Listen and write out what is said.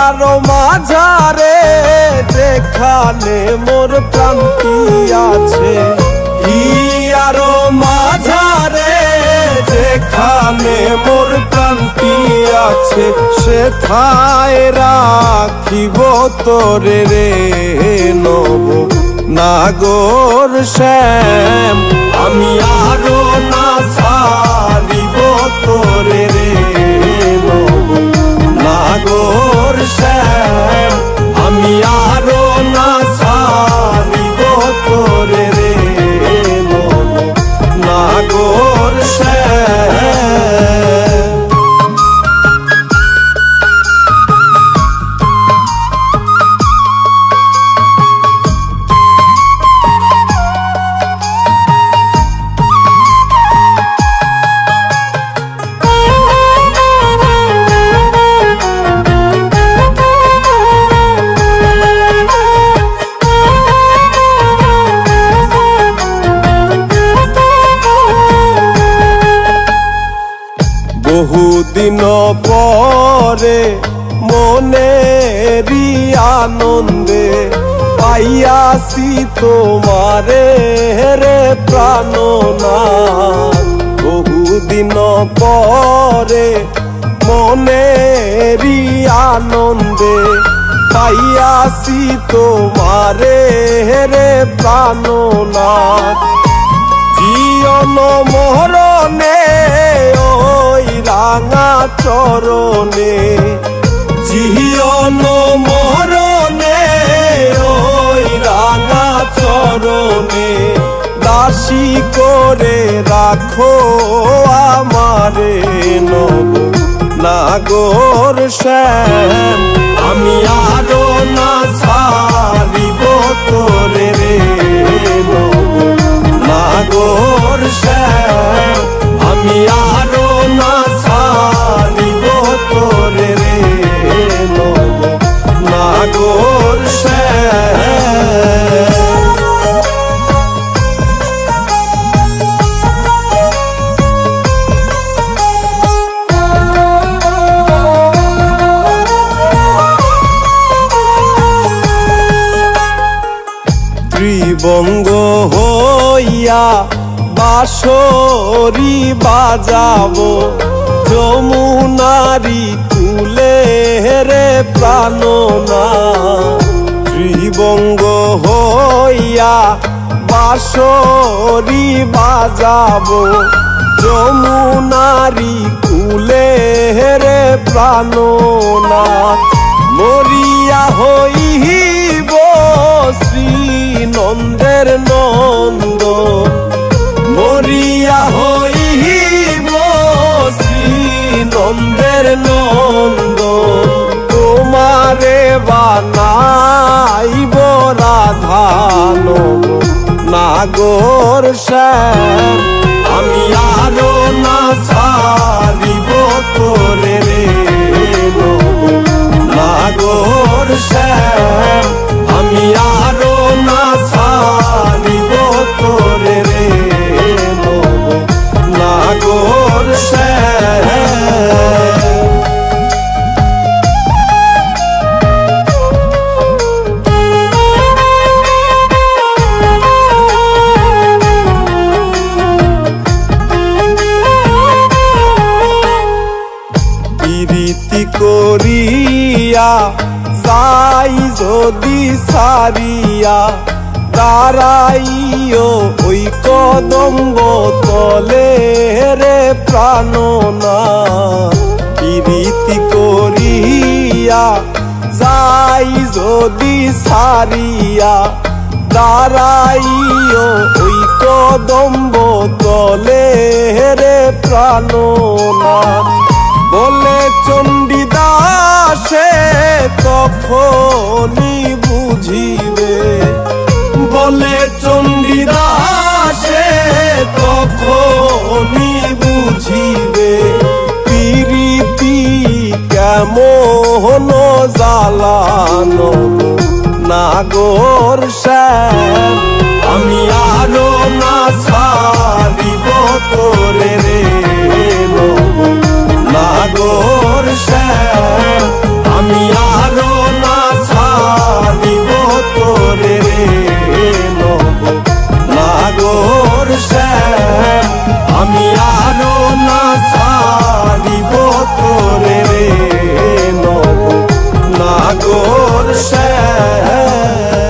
আরো মাঝারে যেখানে মোর প্রান্তি আছে, আরো মাঝারে যেখানে মোর প্রান্তি আছে, সেথায় রাখিব তোরে রে নব নাগর শ্যাম। আমি আরো না ছাড়িব তোরে রে নব নাগর শ্যাম। আমি আরো না ছাড়িব তোরে রে নব নাগর শ্যাম। বহুদিন পরে মনেরই আনন্দে পাইয়াছি তোমারে রে প্রাণনাথ। বহুদিন পরে মনেরই আনন্দে পাইয়াছি তোমারে রে প্রাণনাথ। জীবন মরণে ওই রাঙা চরণে, জীবন মরণে ওই রাঙা চরণে, দাসী করে রাখো আমারে নব নাগর শ্যাম। আমি আরো না ছাড়িব তোরে রে নব নাগর শ্যাম। আমি আরো না ছাড়িব তোরে রে নব নাগর শ্যাম। ত্রিবঙ্গ হইয়া বাঁশরি বাজাবো যমুনারি কূলে রে প্রাণনাথ। ত্রিবঙ্গ হইয়া বাঁশরি বাজাবো যমুনারি কূলে রে প্রাণনাথ। মরিয়া হইব শ্রী নন্দের নন্দ, মরিয়া হইব শ্রী নন্দের নন্দ। তোমারে বানাইব রাধান নাগর শ্যাম। আমি আরো না ছাড়িব তোরে রে নব নাগর শ্যাম। আমি আরো না ছাড়িব তোরে রে নব নাগর শ্যাম। প্রীতি করিয়া যাই যদি সারিয়া, দাঁড়াইও ওই কদম্ব তলে রে প্রাণনাথ। প্রীতি করিয়া যাই যদি সারিয়া, দাঁড়াইও ওই কদম্ব তলে রে প্রাণনাথ। বলে চণ্ডীদাসে তখনই বুঝিবে, বলে চণ্ডীদাসে তখনই বুঝিবে, প্রীতি কেমন জ্বালানো নাগর শ্যাম। আমি আরো না ছাড়িব তোরে রে নব নাগর শ্যাম। আমি আরো নাগর শ্যাম আমি আরো না ছাড়িব তোরে রে নাগর শ্যাম